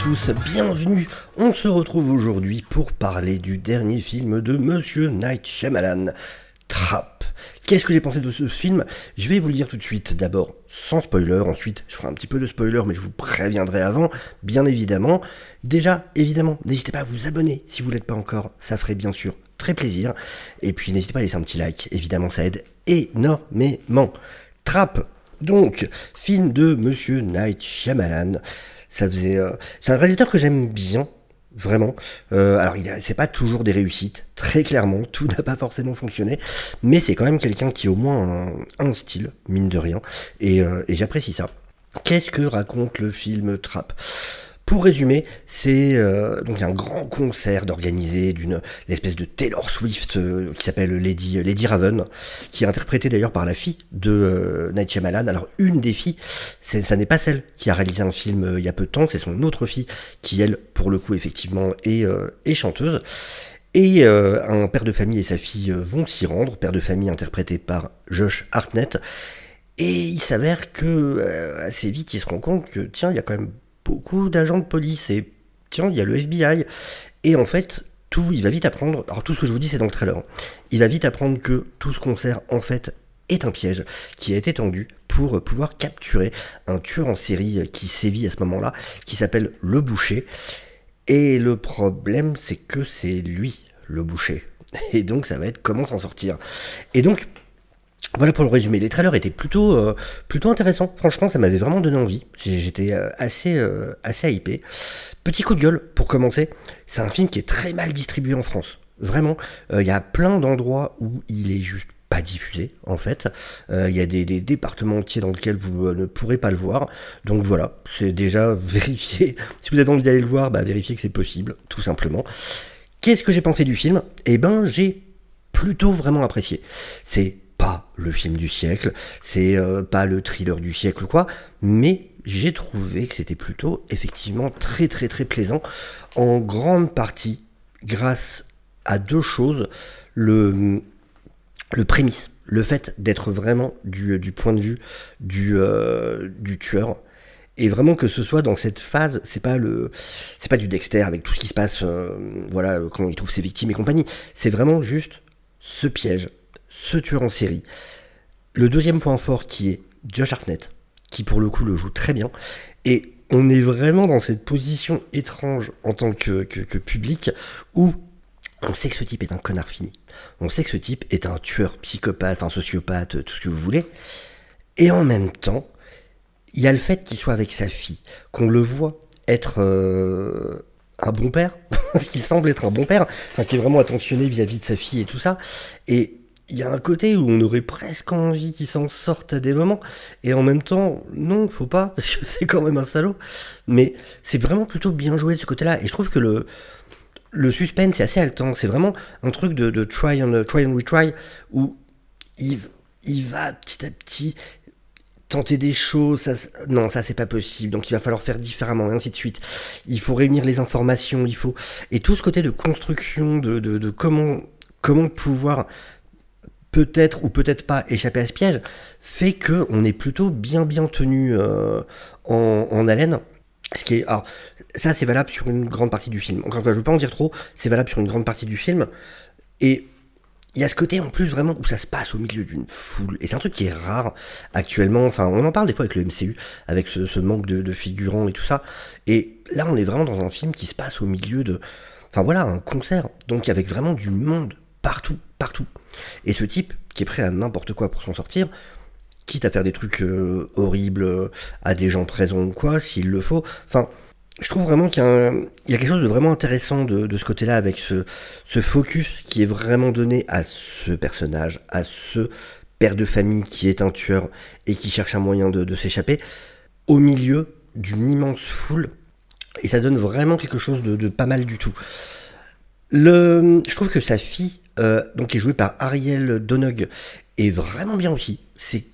tous, bienvenue. On se retrouve aujourd'hui pour parler du dernier film de Monsieur Night Shyamalan, Trap. Qu'est-ce que j'ai pensé de ce film? Je vais vous le dire tout de suite, d'abord sans spoiler, ensuite je ferai un petit peu de spoiler mais je vous préviendrai avant, bien évidemment. Déjà, évidemment, n'hésitez pas à vous abonner si vous ne l'êtes pas encore, ça ferait bien sûr très plaisir. Et puis n'hésitez pas à laisser un petit like, évidemment ça aide énormément. Trap, donc, film de Monsieur Night Shyamalan. Ça faisait, c'est un réalisateur que j'aime bien, vraiment. Alors, c'est pas toujours des réussites, très clairement, tout n'a pas forcément fonctionné, mais c'est quand même quelqu'un qui a au moins un style, mine de rien, et j'apprécie ça. Qu'est-ce que raconte le film Trap ? Pour résumer, c'est donc un grand concert d'organisé d'une espèce de Taylor Swift qui s'appelle Lady Raven, qui est interprétée d'ailleurs par la fille de Night Shyamalan. Alors une des filles, ça n'est pas celle qui a réalisé un film il y a peu de temps, c'est son autre fille qui elle, pour le coup effectivement, est chanteuse. Et un père de famille et sa fille vont s'y rendre, père de famille interprété par Josh Hartnett. Et il s'avère que assez vite il se rend compte que tiens, il y a quand même beaucoup d'agents de police et tiens, il y a le FBI. Et en fait, il va vite apprendre, alors tout ce que je vous dis c'est dans le trailer, hein. Il va vite apprendre que tout ce concert en fait est un piège qui a été tendu pour pouvoir capturer un tueur en série qui sévit à ce moment-là, qui s'appelle Le Boucher. Et le problème c'est que c'est lui, le Boucher. Et donc ça va être comment s'en sortir. Et donc, voilà pour le résumé. Les trailers étaient plutôt intéressants. Franchement, ça m'avait vraiment donné envie. J'étais assez hypé. Petit coup de gueule pour commencer. C'est un film qui est très mal distribué en France. Vraiment, il y a plein d'endroits où il est juste pas diffusé, en fait. Il y a des départements entiers dans lesquels vous ne pourrez pas le voir. Donc voilà, c'est déjà vérifié. Si vous avez envie d'aller le voir, vérifiez que c'est possible, tout simplement. Qu'est-ce que j'ai pensé du film ? Eh ben, j'ai plutôt vraiment apprécié. C'est pas le film du siècle, c'est pas le thriller du siècle ou quoi, mais j'ai trouvé que c'était plutôt effectivement très très très plaisant, en grande partie grâce à deux choses. Le prémisse, le fait d'être vraiment du point de vue du tueur, et vraiment que ce soit dans cette phase, c'est pas du Dexter avec tout ce qui se passe, voilà, quand il trouve ses victimes et compagnie, c'est vraiment juste ce piège, ce tueur en série. Le deuxième point fort qui est Josh Hartnett, qui pour le coup le joue très bien, et on est vraiment dans cette position étrange en tant que public, où on sait que ce type est un connard fini, on sait que ce type est un tueur psychopathe, un sociopathe, tout ce que vous voulez, et en même temps, il y a le fait qu'il soit avec sa fille, qu'on le voit être un bon père, ce qui semble être un bon père, enfin qui est vraiment attentionné vis-à-vis de sa fille et tout ça, et il y a un côté où on aurait presque envie qu'il s'en sorte à des moments, et en même temps, non, faut pas, parce que c'est quand même un salaud, mais c'est vraiment plutôt bien joué de ce côté-là, et je trouve que le suspense est assez haletant, c'est vraiment un truc de try and retry, où il va petit à petit tenter des choses, non, ça c'est pas possible, donc il va falloir faire différemment, et ainsi de suite. Il faut réunir les informations, et tout ce côté de construction, de comment pouvoir peut-être ou peut-être pas échapper à ce piège, fait que on est plutôt bien tenu en haleine. Ce qui est, alors, ça c'est valable sur une grande partie du film. Encore une fois, je veux pas en dire trop, c'est valable sur une grande partie du film. Et il y a ce côté en plus vraiment où ça se passe au milieu d'une foule. Et c'est un truc qui est rare actuellement. Enfin, on en parle des fois avec le MCU, avec ce manque de figurants et tout ça. Et là, on est vraiment dans un film qui se passe au milieu enfin voilà, un concert. Donc avec vraiment du monde partout. Et ce type qui est prêt à n'importe quoi pour s'en sortir, quitte à faire des trucs horribles à des gens présents ou quoi, s'il le faut. Enfin, je trouve vraiment qu'il y a quelque chose de vraiment intéressant de ce côté-là, avec ce focus qui est vraiment donné à ce personnage, à ce père de famille qui est un tueur et qui cherche un moyen de s'échapper, au milieu d'une immense foule. Et ça donne vraiment quelque chose de pas mal du tout. Je trouve que sa fille, donc qui est jouée par Ariel Donoghue, est vraiment bien aussi. C'est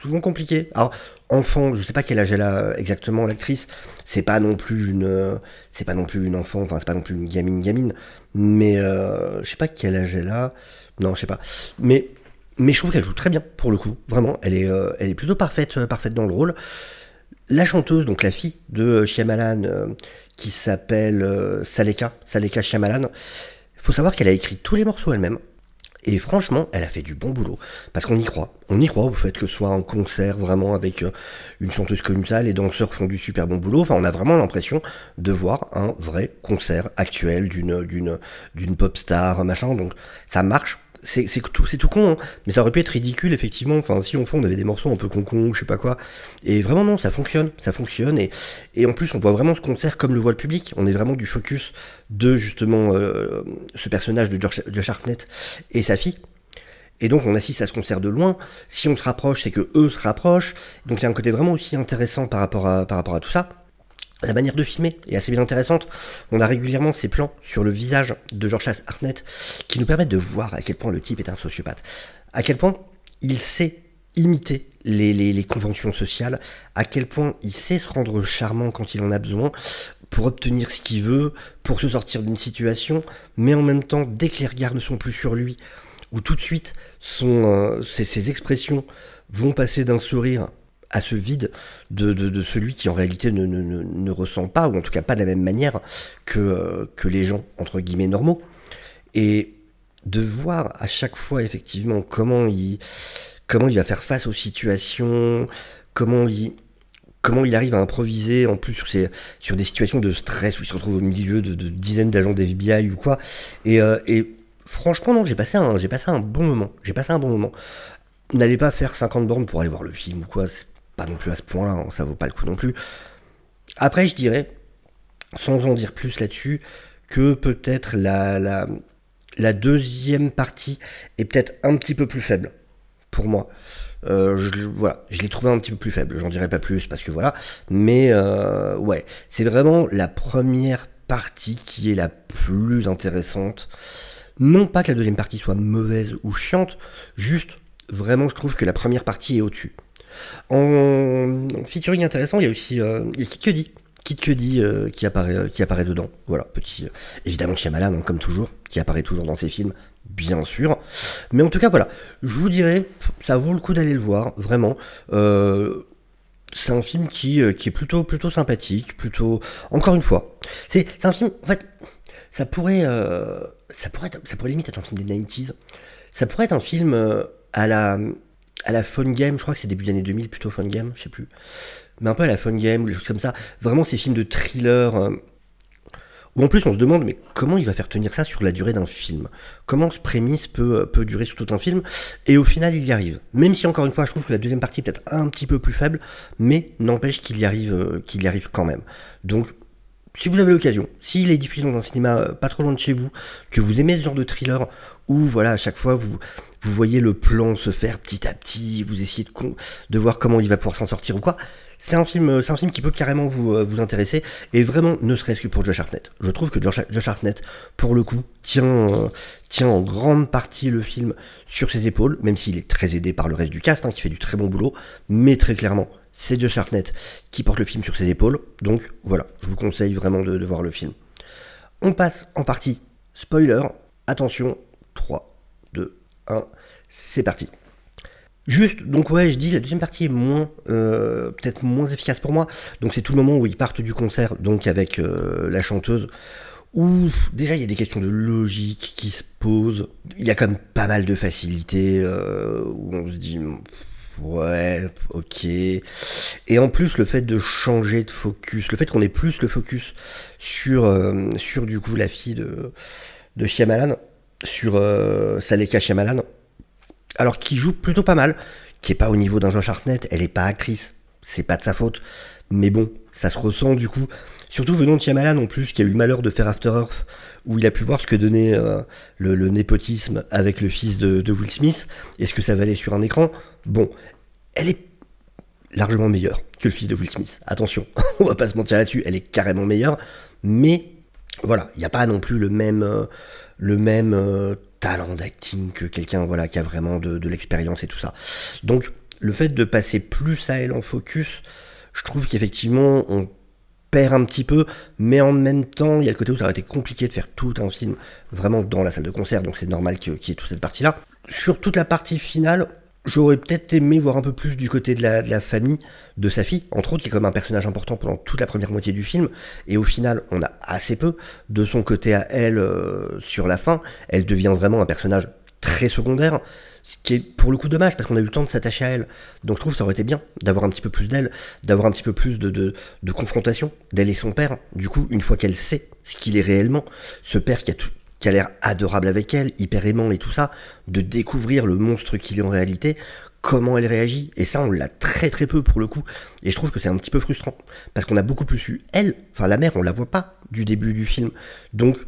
souvent compliqué. Alors, enfant, je sais pas quel âge elle a exactement, l'actrice. C'est pas non plus une enfant, enfin c'est pas non plus une gamine, mais je sais pas quel âge elle a. Non, je sais pas. Mais je trouve qu'elle joue très bien pour le coup. Vraiment, elle est plutôt parfaite dans le rôle. La chanteuse, donc la fille de Shyamalan, qui s'appelle Saleka Shyamalan, il faut savoir qu'elle a écrit tous les morceaux elle-même. Et franchement, elle a fait du bon boulot. Parce qu'on y croit. On y croit au fait que ce soit un concert vraiment avec une chanteuse comme ça. Les danseurs font du super bon boulot. Enfin, on a vraiment l'impression de voir un vrai concert actuel d'une pop star, machin. Donc, ça marche. C'est tout con, hein. Mais ça aurait pu être ridicule, effectivement. Enfin, si on avait des morceaux un peu con, je sais pas quoi. Et vraiment, non, ça fonctionne. Et en plus, on voit vraiment ce concert comme le voit le public. On est vraiment du focus de, justement, ce personnage de Josh Hartnett et sa fille. Et donc, on assiste à ce concert de loin. Si on se rapproche, c'est que eux se rapprochent. Donc, il y a un côté vraiment aussi intéressant par rapport à tout ça. La manière de filmer est assez bien intéressante. On a régulièrement ces plans sur le visage de Josh Hartnett qui nous permettent de voir à quel point le type est un sociopathe. À quel point il sait imiter les conventions sociales, à quel point il sait se rendre charmant quand il en a besoin pour obtenir ce qu'il veut, pour se sortir d'une situation, mais en même temps, dès que les regards ne sont plus sur lui, ou tout de suite ses expressions vont passer d'un sourire à ce vide de celui qui en réalité ne ressent pas, ou en tout cas pas de la même manière que les gens entre guillemets normaux. Et de voir à chaque fois effectivement comment il va faire face aux situations, comment il arrive à improviser en plus sur des situations de stress où il se retrouve au milieu de dizaines d'agents d'FBI ou quoi. Et franchement non, j'ai passé un bon moment. N'allez pas faire 50 bornes pour aller voir le film ou quoi, c'est pas non plus à ce point-là, hein, ça vaut pas le coup non plus. Après, je dirais, sans en dire plus là-dessus, que peut-être la deuxième partie est peut-être un petit peu plus faible, pour moi. Je l'ai trouvé un petit peu plus faible, j'en dirai pas plus, parce que voilà, mais ouais, c'est vraiment la première partie qui est la plus intéressante. Non pas que la deuxième partie soit mauvaise ou chiante, juste, vraiment, je trouve que la première partie est au-dessus. En featuring intéressant, il y a aussi Kid Cudi qui apparaît dedans. Voilà, petit évidemment Shyamalan, hein, comme toujours, qui apparaît toujours dans ses films, bien sûr. Mais en tout cas, voilà, je vous dirais, ça vaut le coup d'aller le voir, vraiment. C'est un film qui est plutôt sympathique, plutôt. Encore une fois, c'est un film. En fait, ça pourrait limite être un film des 90s. Ça pourrait être un film à la Fun Game, je crois que c'est début des années 2000, plutôt Fun Game, je sais plus. Mais un peu à la Fun Game, ou des choses comme ça. Vraiment ces films de thriller, où en plus on se demande, mais comment il va faire tenir ça sur la durée d'un film? Comment ce prémisse peut durer sur tout un film? Et au final, il y arrive. Même si, encore une fois, je trouve que la deuxième partie est peut-être un petit peu plus faible, mais n'empêche qu'il y arrive quand même. Donc, si vous avez l'occasion, s'il est diffusé dans un cinéma pas trop loin de chez vous, que vous aimez ce genre de thriller, où voilà, à chaque fois vous voyez le plan se faire petit à petit, vous essayez de voir comment il va pouvoir s'en sortir ou quoi, c'est un film qui peut carrément vous intéresser, et vraiment, ne serait-ce que pour Josh Hartnett. Je trouve que Josh Hartnett, pour le coup, tient en grande partie le film sur ses épaules, même s'il est très aidé par le reste du cast, hein, qui fait du très bon boulot, mais très clairement, c'est Josh Hartnett qui porte le film sur ses épaules, donc voilà, je vous conseille vraiment de voir le film. On passe en partie spoiler, attention, 3, 2, 1, c'est parti. Juste, donc ouais, je dis, la deuxième partie est peut-être moins efficace pour moi, donc c'est tout le moment où ils partent du concert, donc avec la chanteuse, où déjà il y a des questions de logique qui se posent, il y a quand même pas mal de facilité, où on se dit... Ouais, ok. Et en plus, le fait de changer de focus, le fait qu'on ait plus le focus sur du coup la fille de Shyamalan, sur Saleka Shyamalan, alors qui joue plutôt pas mal, qui est pas au niveau d'un Josh Hartnett, elle est pas actrice, c'est pas de sa faute, mais bon, ça se ressent du coup, surtout venant de Shyamalan en plus, qui a eu le malheur de faire After Earth, où il a pu voir ce que donnait le népotisme avec le fils de Will Smith, et ce que ça valait sur un écran. Bon, elle est largement meilleure que le fils de Will Smith. Attention, on va pas se mentir là-dessus, elle est carrément meilleure, mais voilà, il n'y a pas non plus le même talent d'acting que quelqu'un voilà, qui a vraiment de l'expérience et tout ça. Donc, le fait de passer plus à elle en focus, je trouve qu'effectivement, on perd un petit peu, mais en même temps, il y a le côté où ça aurait été compliqué de faire tout un film vraiment dans la salle de concert, donc c'est normal qu'il y ait toute cette partie-là. Sur toute la partie finale, J'aurais peut-être aimé voir un peu plus du côté de la famille de sa fille, entre autres, qui est comme un personnage important pendant toute la première moitié du film, et au final, on a assez peu de son côté à elle sur la fin. Elle devient vraiment un personnage très secondaire, ce qui est pour le coup dommage, parce qu'on a eu le temps de s'attacher à elle. Donc je trouve que ça aurait été bien d'avoir un petit peu plus d'elle, d'avoir un petit peu plus de confrontation d'elle et son père. Du coup, une fois qu'elle sait ce qu'il est réellement, ce père qui a l'air adorable avec elle, hyper aimant et tout ça, de découvrir le monstre qu'il est en réalité, comment elle réagit, et ça on l'a très très peu pour le coup, et je trouve que c'est un petit peu frustrant, parce qu'on a beaucoup plus eu elle, enfin la mère on la voit pas du début du film, donc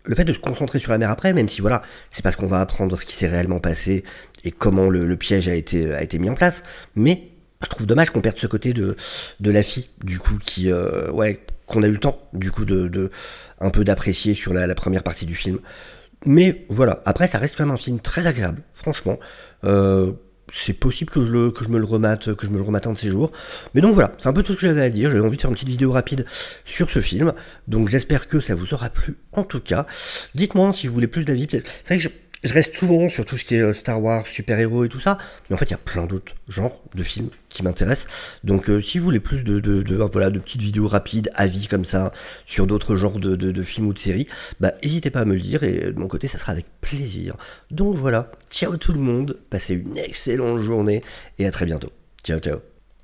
le fait de se concentrer sur la mère après, même si voilà, c'est parce qu'on va apprendre ce qui s'est réellement passé, et comment le piège a été mis en place, mais je trouve dommage qu'on perde ce côté de la fille, du coup, qui, ouais, qu'on a eu le temps, du coup, un peu d'apprécier sur la première partie du film. Mais voilà, après, ça reste quand même un film très agréable, franchement. C'est possible que je me le remate un de ces jours. Mais donc voilà, c'est un peu tout ce que j'avais à dire. J'avais envie de faire une petite vidéo rapide sur ce film. Donc j'espère que ça vous aura plu en tout cas. Dites-moi si vous voulez plus d'avis. C'est vrai que je reste souvent sur tout ce qui est Star Wars, super-héros et tout ça, mais en fait il y a plein d'autres genres de films qui m'intéressent, donc si vous voulez plus voilà, de petites vidéos rapides, avis comme ça, sur d'autres genres de films ou de séries, bah n'hésitez pas à me le dire, et de mon côté ça sera avec plaisir. Donc voilà, ciao tout le monde, passez une excellente journée, et à très bientôt. Ciao ciao.